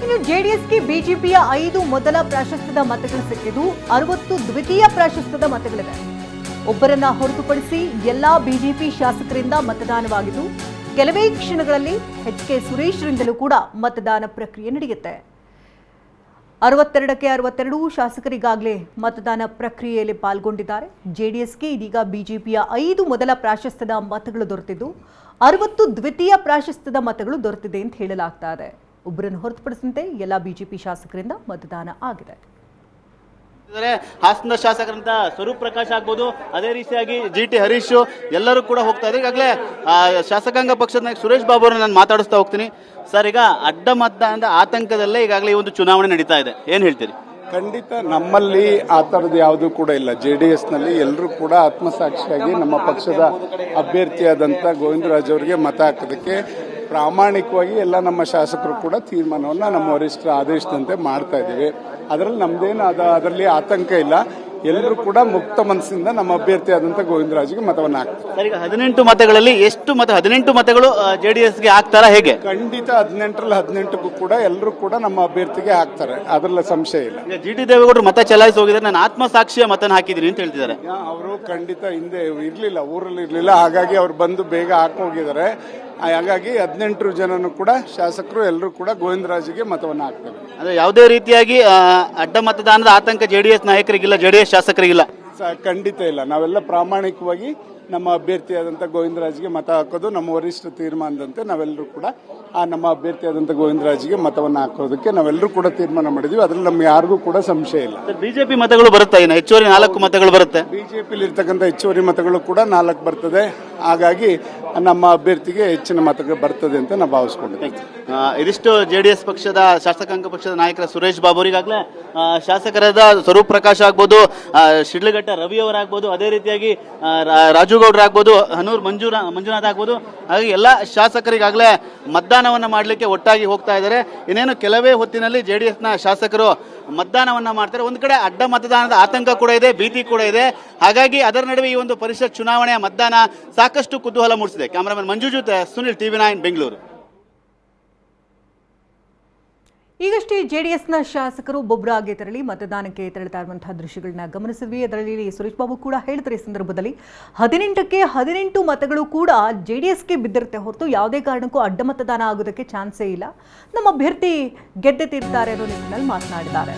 ಇನ್ನು ಜೆಡಿಎಸ್ಗೆ ಬಿಜೆಪಿಯ 5 ಮೊದಲ ಪ್ರಾಶಸ್ತ್ಯದ ಮತಗಳು ಸಿಕ್ಕಿದ್ದು 60 ದ್ವಿತೀಯ ಪ್ರಾಶಸ್ತ್ಯದ ಮತಗಳಿವೆ. ಒಬ್ಬರನ್ನ ಹೊರತುಪಡಿಸಿ ಎಲ್ಲಾ ಬಿಜೆಪಿ ಶಾಸಕರಿಂದ ಮತದಾನವಾಗಿದ್ದು ಕೆಲವೇ ಕ್ಷಣಗಳಲ್ಲಿ ಎಚ್.ಕೆ. ಸುರೇಶ್ರಿಂದಲೂ ಕೂಡ ಮತದಾನ ಪ್ರಕ್ರಿಯೆ ನಡೆಯುತ್ತೆ. 62ಕ್ಕೆ 62 ಶಾಸಕರಿಗಾಗಲೇ ಮತದಾನ ಪ್ರಕ್ರಿಯೆಯಲ್ಲಿ ಪಾಲ್ಗೊಂಡಿದ್ದಾರೆ. ಜೆಡಿಎಸ್ಗೆ ಇದೀಗ ಬಿಜೆಪಿಯ 5 ಮೊದಲ ಪ್ರಾಶಸ್ತ್ಯದ ಮತಗಳು ದೊರೆತಿದ್ದು 60 ದ್ವಿತೀಯ ಪ್ರಾಶಸ್ತ್ಯದ ಮತಗಳು ದೊರೆತಿದೆ ಅಂತ ಹೇಳಲಾಗ್ತಾ ಇದೆ. ಒಬ್ಬರನ್ನು ಹೊರತುಪಡಿಸಿದಂತೆ ಎಲ್ಲ ಬಿಜೆಪಿ ಶಾಸಕರಿಂದ ಮತದಾನ ಆಗಿದೆ. ಹಾಸನ ಶಾಸಕರಂತ ಸ್ವರೂಪ್ ಪ್ರಕಾಶ್ ಆಗ್ಬೋದು, ಅದೇ ರೀತಿಯಾಗಿ ಜಿ.ಟಿ. ಹರೀಶ್ ಎಲ್ಲರೂ ಕೂಡ ಹೋಗ್ತಾ ಇದ್ದಾರೆ. ಈಗಾಗಲೇ ಶಾಸಕಾಂಗ ಪಕ್ಷದ ನಾಯಕ ಸುರೇಶ್ ಬಾಬು ಅವರನ್ನು ನಾನು ಮಾತಾಡಿಸ್ತಾ ಹೋಗ್ತೀನಿ. ಸರ್, ಈಗ ಅಡ್ಡ ಮತದಾನದ ಆತಂಕದಲ್ಲೇ ಈಗಾಗಲೇ ಈ ಒಂದು ಚುನಾವಣೆ ನಡೀತಾ ಇದೆ, ಏನ್ ಹೇಳ್ತೀರಿ? ಖಂಡಿತ ನಮ್ಮಲ್ಲಿ ಆ ಥರದ್ದು ಯಾವುದೂ ಕೂಡ ಇಲ್ಲ. JDS ನಲ್ಲಿ ಎಲ್ಲರೂ ಕೂಡ ಆತ್ಮಸಾಕ್ಷಿಯಾಗಿ ನಮ್ಮ ಪಕ್ಷದ ಅಭ್ಯರ್ಥಿಯಾದಂಥ ಗೋವಿಂದರಾಜ್ ಅವರಿಗೆ ಮತ ಹಾಕೋದಕ್ಕೆ ಪ್ರಾಮಾಣಿಕವಾಗಿ ಎಲ್ಲ ನಮ್ಮ ಶಾಸಕರು ಕೂಡ ತೀರ್ಮಾನವನ್ನು ನಮ್ಮ ವರಿಷ್ಠರ ಆದೇಶದಂತೆ ಮಾಡ್ತಾ ಇದ್ದೀವಿ. ಅದರಲ್ಲಿ ನಮ್ದೇನು ಅದರಲ್ಲಿ ಆತಂಕ ಇಲ್ಲ. ಎಲ್ಲರೂ ಕೂಡ ಮುಕ್ತ ಮನಸ್ಸಿಂದ ನಮ್ಮ ಅಭ್ಯರ್ಥಿಯಾದಂಥ ಗೋವಿಂದರಾಜ್ಗೆ ಮತವನ್ನು ಹಾಕ್ತಾರೆ. ಈಗ 18 ಮತಗಳಲ್ಲಿ ಎಷ್ಟು ಮತ 18 ಮತಗಳು JDSಗೆ ಹಾಕ್ತಾರಾ ಹೇಗೆ? ಖಂಡಿತ 18ರಲ್ಲಿ 18ಕ್ಕೂ ಕೂಡ ಎಲ್ಲರೂ ಕೂಡ ನಮ್ಮ ಅಭ್ಯರ್ಥಿಗೆ ಹಾಕ್ತಾರೆ, ಅದರಲ್ಲಿ ಸಂಶಯ ಇಲ್ಲ. ಈಗ ಜಿ.ಟಿ. ದೇವೇಗೌಡರು ಮತ ಚಲಾಯಿಸಿ ಹೋಗಿದ್ದಾರೆ, ನಾನು ಆತ್ಮಸಾಕ್ಷಿಯ ಮತನ ಹಾಕಿದ್ದೀನಿ ಅಂತ ಹೇಳ್ತಿದ್ದಾರೆ. ಅವರು ಖಂಡಿತ ಹಿಂದೆ ಇರಲಿಲ್ಲ, ಊರಲ್ಲಿ ಇರಲಿಲ್ಲ, ಹಾಗಾಗಿ ಅವ್ರು ಬಂದು ಬೇಗ ಹಾಕೋಗಿದ್ದಾರೆ. ಹಾಗಾಗಿ 18 ಜನನು ಕೂಡ ಶಾಸಕರು ಎಲ್ಲರೂ ಕೂಡ ಗೋವಿಂದರಾಜ್ಗೆ ಮತವನ್ನು ಹಾಕ್ತಾರೆ. ಅಂದ್ರೆ ಯಾವುದೇ ರೀತಿಯಾಗಿ ಅಡ್ಡ ಮತದಾನದ ಆತಂಕ JDS ನಾಯಕರಿಗಿಲ್ಲ, JDS ಶಾಸಕರಿಗಿಲ್ಲ? ಖಂಡಿತ ಇಲ್ಲ. ನಾವೆಲ್ಲ ಪ್ರಾಮಾಣಿಕವಾಗಿ ನಮ್ಮ ಅಭ್ಯರ್ಥಿಯಾದಂಥ ಗೋವಿಂದರಾಜ್ಗೆ ಮತ ಹಾಕೋದು ನಮ್ಮ ವರಿಷ್ಠ ತೀರ್ಮಾನದಂತೆ ನಾವೆಲ್ಲರೂ ಕೂಡ ನಮ್ಮ ಅಭ್ಯರ್ಥಿಯಾದಂಥ ಗೋವಿಂದರಾಜ್ಗೆ ಮತವನ್ನು ಹಾಕೋದಕ್ಕೆ ನಾವೆಲ್ಲರೂ ಕೂಡ ತೀರ್ಮಾನ ಮಾಡಿದ್ವಿ. ಅದ್ರಲ್ಲಿ ನಮ್ಗೆ ಯಾರಿಗೂ ಕೂಡ ಸಂಶಯ ಇಲ್ಲ. ಬಿಜೆಪಿ ಮತಗಳು ಬರುತ್ತೆ, ಇನ್ನು ಹೆಚ್ಚುವರಿ 4 ಮತಗಳು ಬರುತ್ತೆ. ಬಿಜೆಪಿಲಿ ಇರ್ತಕ್ಕಂಥ ಹೆಚ್ಚುವರಿ ಮತಗಳು ಕೂಡ 4 ಬರ್ತದೆ. ಹಾಗಾಗಿ ನಮ್ಮ ಅಭ್ಯರ್ಥಿಗೆ ಹೆಚ್ಚಿನ ಮತಗಳು ಬರ್ತದೆ ಅಂತ ನಾವು ಭಾವಿಸ್ಕೊಂಡಿದ್ದೀವಿ. ಇದಿಷ್ಟು JDS ಪಕ್ಷದ ಶಾಸಕಾಂಗ ಪಕ್ಷದ ನಾಯಕರ ಸುರೇಶ್ ಬಾಬು ಅವರಿಗಾಗಲೇ ಶಾಸಕರಾದ ಸ್ವರೂಪ್ ಪ್ರಕಾಶ್ ಆಗ್ಬೋದು, ಶಿಡ್ಲಘಟ್ಟ ರವಿ ಅವರಾಗ್ಬೋದು, ಅದೇ ರೀತಿಯಾಗಿ ರಾಜು ಗೌಡ್ರಾಗ್ಬೋದು, ಹನೂರ್ ಮಂಜುನಾಥ್ ಆಗ್ಬೋದು, ಹಾಗೆ ಎಲ್ಲ ಶಾಸಕರಿಗಾಗಲೇ ಮತದಾನವನ್ನ ಮಾಡಲಿಕ್ಕೆ ಒಟ್ಟಾಗಿ ಹೋಗ್ತಾ ಇದ್ದಾರೆ. ಇನ್ನೇನು ಕೆಲವೇ ಹೊತ್ತಿನಲ್ಲಿ JDSನ ಶಾಸಕರು ಮತದಾನವನ್ನ ಮಾಡ್ತಾರೆ. ಒಂದು ಕಡೆ ಅಡ್ಡ ಮತದಾನದ ಆತಂಕ ಕೂಡ ಇದೆ, ಭೀತಿ ಕೂಡ ಇದೆ. ಹಾಗಾಗಿ ಅದರ ನಡುವೆ ಈ ಒಂದು ಪರಿಷತ್ ಚುನಾವಣೆಯ ಮತದಾನ ಸಾಕಷ್ಟು ಕುತೂಹಲ ಮೂಡಿಸಿದೆ. ಕ್ಯಾಮರಾಮನ್ ಮಂಜು ಜೊತೆ ಸುನಿಲ್, TV9 ಬೆಂಗಳೂರು. ಈಗಷ್ಟೇ ಜೆಡಿಎಸ್ನ ಶಾಸಕರು ಬೊಬ್ರಾಗೆ ತೆರಳಿ ಮತದಾನಕ್ಕೆ ತೆರಳುತ್ತಾ ಇರುವಂತಹ ದೃಶ್ಯಗಳನ್ನ ಗಮನಿಸಿದ್ವಿ. ಅದರಲ್ಲಿ ಸುರೇಶ್ ಬಾಬು ಕೂಡ ಹೇಳ್ತಾರೆ, ಈ ಸಂದರ್ಭದಲ್ಲಿ 18ಕ್ಕೆ 18 ಮತಗಳು ಕೂಡ JDSಗೆ ಬಿದ್ದಿರುತ್ತೆ ಹೊರತು ಯಾವುದೇ ಕಾರಣಕ್ಕೂ ಅಡ್ಡ ಮತದಾನ ಆಗೋದಕ್ಕೆ ಚಾನ್ಸೇ ಇಲ್ಲ. ನಮ್ಮ ಅಭ್ಯರ್ಥಿ ಗೆದ್ದೆ ತೀರ್ತಾರೆ ಅನ್ನೋ ನಿಟ್ಟಿನಲ್ಲಿ ಮಾತನಾಡಿದ್ದಾರೆ.